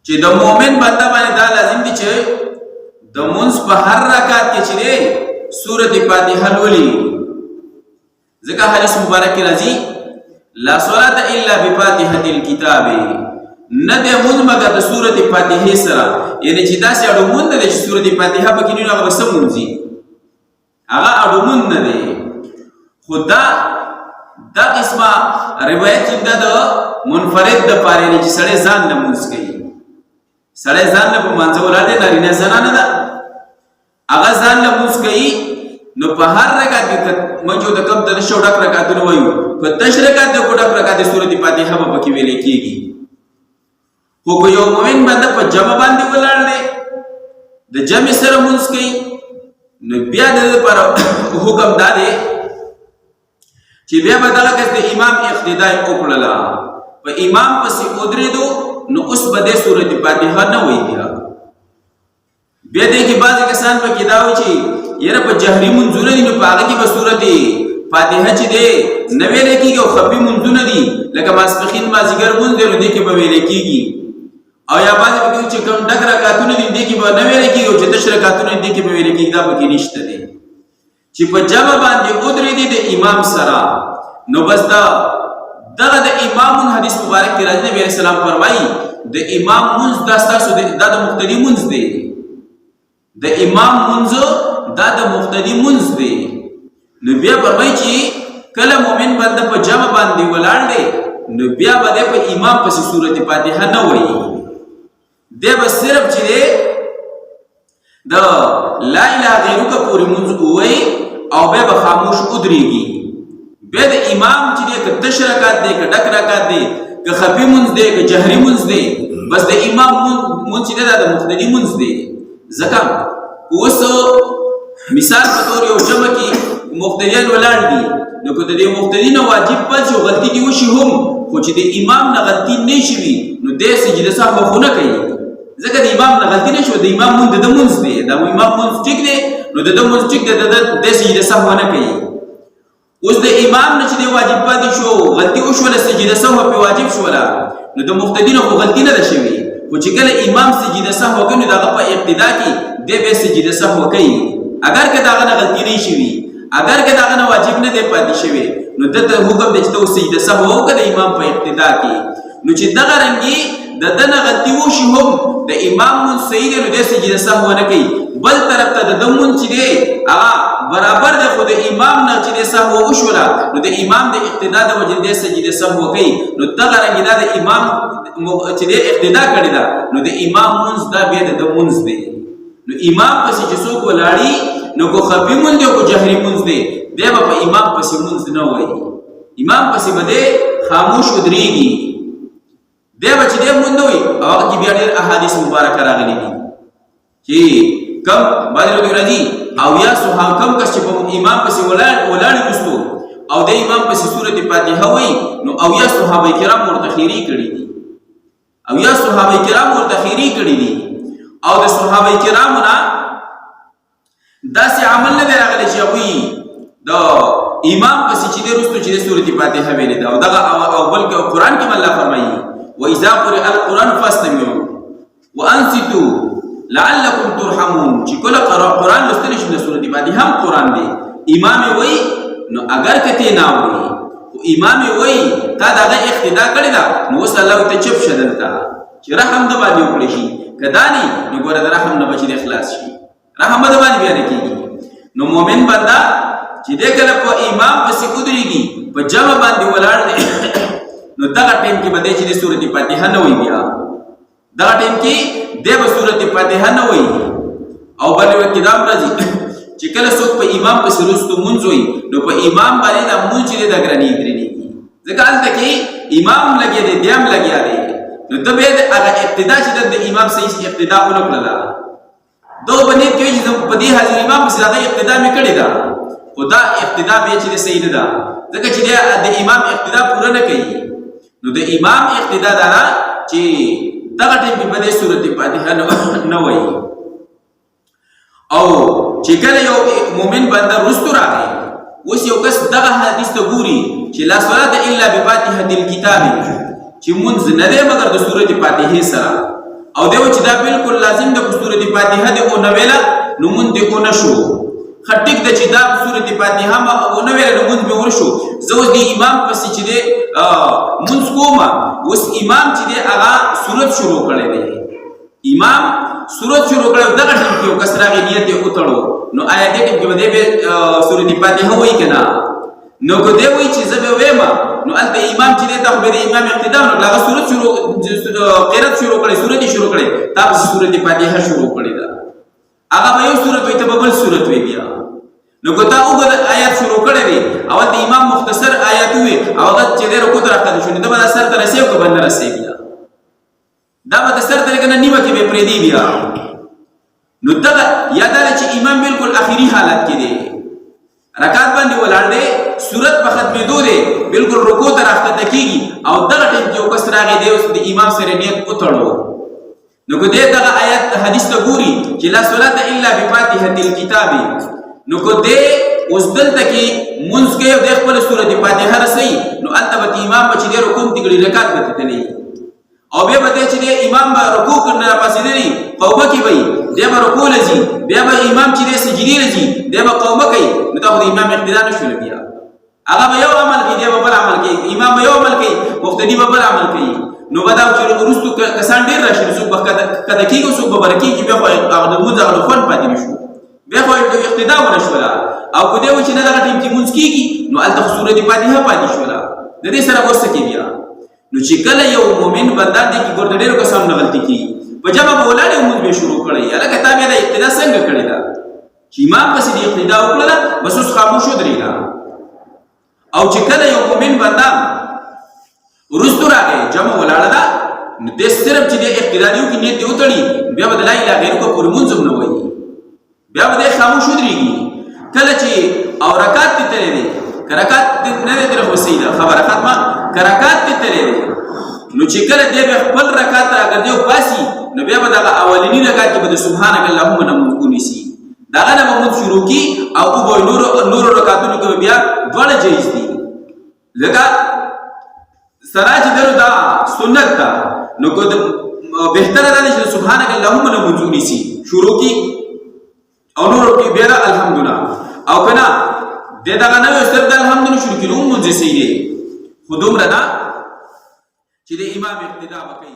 چې د مؤمن بنده باندې دا لازم دي چې د منځ په هر رکعت کې چې سورۃ فاتحه لولي. ځکه حدیث مبارک راځي لا صلاة الا بفاتحه الكتاب، نه د منځ مګر د سورۃ فاتحه سره. یعنی چې دا سه اډومون د سورۃ فاتحه په کې نه هغه سمونځي، هغه اډومون نه دی. خدا دا قسمه روایت چې د منفرد د پاره نه چې سړی ځان نه مونږ کوي، سړی ځان نه په منځ ولاده نارینه زنانه ده، هغه ځان نه مونږ کوي. نو په هر رکعت کې مجو د کم د شو ډک رکعتونه وایو، په تش رکعت د کو ډک رکعت سورۃ فاتحه په کې ویل کېږي. خو یو مومن باندې په جمع باندې ولاړ دی، د جمع سره مونږ کوي، نو بیا د پر حکم داده چې بیا به دغه کس د امام اقتدا وکړله، په امام پسې ودرېدو نو اوس به د سورۃ فاتحه نه وایي. بیا دې کې بعضې کسان پکې دا وایي چې یاره په جهري منځونه دي نو په هغه کې به سورۃ فاتحه چې دی نه ویلی کېږي، او خفي منځونه دي لکه ماسپښین مازدیګر مونځ دی نو دې کې به ویلی کېږي. او یا بعضې پکې چې کوم ډک رکعتونه دي دې کې به نه ویلی کېږي، او چې تش رکعتونه دي دې کې به ویلی کېږي، دا پکې نشته دی. چې په جمع باندې ودرېدي د امام سره نو بس دغه د امام حدیث مبارک کې راځي نبی علیہ السلام فرمایي د امام منځ دا ستاسو دا د مقتدي منځ دی، د امام منځ دا د مقتدي منځ دی. نو بیا فرمایي چې کله مؤمن بنده په جمع باندې ولاړ دی نو بیا به په امام پسې سورۃ فاتحه نه وایي، دی به صرف چې د لا اله غیرک پورې منځ ووایي او بیا به خاموش ودرېږي. بیا د امام چې دی که تش رکعت دی که ډک رکعت دی که خفي منځ دی که جهري منځ دی، بس د امام منځ چې دی دا د مقتدي منځ دی. ځکه اوس مثال په طور یو جمع کې مقتدیان ولاړ دي، نو که د دې مقتدي نه واجب پد شي غلطي دې وشي هم، خو چې د امام نه غلطي نه شي وي نو دی سجده سهو خو نه کوي. ځکه د امام نه غلطي نه شو، د امام منځ د منځ دی، د امام منځ ټیک دی، نو د منځ ټیک دی، د سجده سهو نه کوي. اوس د امام نه چې دی واجب پاتې شو غلطي وشوله سجده سهو په واجب شوله، نو د مقتدي نه خو غلطي نه ده شوې، خو چې کله امام سجده سهو کوي نو د هغه په ابتدا کې دی بیا سجده سهو کوي. اگر که د هغه نه غلطي نه شوي، اگر که د هغه نه واجب نه دی پاتې شوی، نو دته حکم دی چې ته سجده سهو وکړه د امام په ابتدا کې. نو چې دغه رنګې د ده نه غلطي وشي هم د امام منځ صحیح دی نو دی سجده سهو نه کوي، بل طرف ته د ده منځ چې دی هغه برابر دی، خو د امام نه چې دی سهو وشوله نو د امام د اقتدا د وجې دی سجده سهو کوي. نو دغه رنګې دا د امام چې دی اقتدا کړې ده نو د امام منځ دا بیا د ده منځ دی. نو امام پسې چې څوک ولاړي نو کو خفي منځ دی او کو جهري منځ دی، دی به په امام پسې منځ نه وایي، امام پسې به دی خاموش ودرېږي، دی به چې دی منځ نه وایي. او هغه کې بیا ډېر احادیث مبارکه راغلي دي چې کم بعضې لوګي راځي اویا صحابه کم کس چې په امام پسې ولاړ وروستو او د امام پسې سورۃ فاتحه وایي نو اویا صحابه کرام ورته خیري کړي دي، اویا صحابه کرام ورته خیري کړي دي. او د صحابه کرامو نه داسې عمل نه دی راغلی چې هغوی د امام پسې چې دی وروستو چې دی سورۃ فاتحه ویلې ده. او دغه او بلکې قرآن کې الله فرمایي وإذا قرئ القرآن فاستمعوا وأنصتوا لعلكم ترحمون، چې کله قرآن لوستلی شي د سورۃ فاتحه هم قرآن دی، امام یې وایي نو اگر که ته نه اورې خو امام یې وایي تا د هغه اقتدا کړې ده نو اوس الله ورته چپ شه دلته چې رحم د باندې وکړی شي، که دا نه نو ګوره د رحم نه به چې دی خلاص شي، رحم به د باندې بیا نه کېږي. نو مؤمن بنده چې دی کله په امام پسې ودرېږي په جمع باندې ولاړ دی نو دغه ټایم کې به دی چې د سورۃ فاتحه نه وایي، بیا دغه ټایم کې دی به سورۃ فاتحه نه وایي. او بل وخت دا هم راځي چې کله څوک په امام پسې وروستو مونځ وایي نو په امام باندې دا مونځ چې دی دا ګرانېږي، ځکه هلته کې امام لګیا دی دی هم لګیا دی، نو ته بیا د هغه ابتدا چې د امام صحیح ابتدا ونه کړله دغه به نیت کوي چې په دې حاضر امام پسې هغه ابتدا مې کړې ده، خو دا ابتدا بیا چې دی صحیح نه ده، ځکه چې دی د امام ابتدا پوره نه کوي. نو د امام اقتدا دا ده چې دغه ټیم کې به دی سورۃ فاتحه نه وایي. او چې کله یو مؤمن بنده وروستو راغی اوس یو کس دغه حدیث ته ګوري چې لا صلاة الا بفاتحة الکتاب، چې مونځ نه دی مګر د سورۃ فاتحې سره، او دیو چې دا بالکل لازم د سورۃ فاتحه د او نویلا نمون د او نشو خټیک د چې دا سورۃ فاتحه ما او نویلا نمون به ورشو زو د امام پسې چې د منځ کوما اوس امام چې د هغه سورۃ شروع کړي دی امام سورۃ شروع کړي دغه ټیم کې کسراغي نیت یې وتړو نو آیا دې کې به د سورۃ فاتحه وایي کنه نو کو دی وایي چې زه به وایم نو البته امام چې ته به د امام اقتدا نو هغه سورۃ شروع قرات شروع کړي سورۃ شروع کړي تاسو سورۃ فاتحه شروع کړي دا هغه به یو سورۃ وي ته بل سورۃ وي بیا نو کو تا وګړه آیات شروع کړي دي او د امام مختصر آیات وي او هغه چې د رکوع راکړي شو نو دا سر تر رسېو کو باندې رسې بیا دا به سر تر کنه نیمه کې به پرې دی بیا نو دا یادار چې امام بالکل اخیری حالت کې دی رکعت باندې ولاړ دی سورۃ په ختمې دوه بالکل رکوع ته راځي کیږي او دغه ټیم کې یو کس راغی دی اوس د امام سره نیت وتړو نو کو دې دغه آیت حدیث ته ګوري چې لا صلات الا بفاتحه الكتاب نو کو دې اوس دلته کې مونږ کې د خپل سورۃ فاتحه رسي نو البته امام چې د رکوع تګړي رکعت به تللی او بیا به چې امام به رکوع کنه پاسې دی قومه کې وي دی به رکوع لذي بیا به امام چې د سجدي لذي دی به قومه کوي نو دا د امام اقتدا نشو بیا هغه به یو عمل کوي دی به بل عمل کوي امام به یو عمل کوي مقتدی به بل عمل کوي نو بداو چې ورستو کسان ډیر راشي نو څوک کده کېږي څوک به برکی کې بیا خو هغه د موږ هغه فن پاتې نشو بیا خو د اقتدا ونشولا او کو دی چې نه دغه ټیم کې مونږ کېږي نو الته سورۃ فاتحه پاتې شولا د دې سره وسه کې بیا نو چې کله یو مؤمن بنده دی کې ګورته ډیرو کسان نه غلطي کوي په جمع به ولاړې مونږ به شروع کړی یا لکه تا بیا د اقتدا څنګه کړی دا چې امام پسې د اقتدا وکړه بس اوس خاموش ودرېږه او چې کله یو مؤمن بنده ورستو راغی جمع ولاړه ده نو د صرف چې د اقتدا دیو کې نیت دی وتړي بیا به لا اله غیر کو پر منځم نه وایي بیا به خاموش ودرېږي کله چې او رکعت ته تللی دی کرکات نه دی درو وسیله خبره ختمه کرکات ته تللی دی نو چې کله دی به خپل رکعت راګرځي او پاسي نو بیا به دغه اولینی رکعت کې به سبحانك اللهم نمون ونیسي دغه نه به شروع کی او به نور رکعتونو کې بیا ډول جایز دي لکه سراج درو دا سنت دا نو کو بهتره ده چې سبحانك اللهم نمون ونیسي شروع کی او نور کې بیا الحمدلله او کنا دغه نه سر د الحمدلله شروع کړو مونږ یې سي دي خودم ردا چې د امام اقتدا وکړي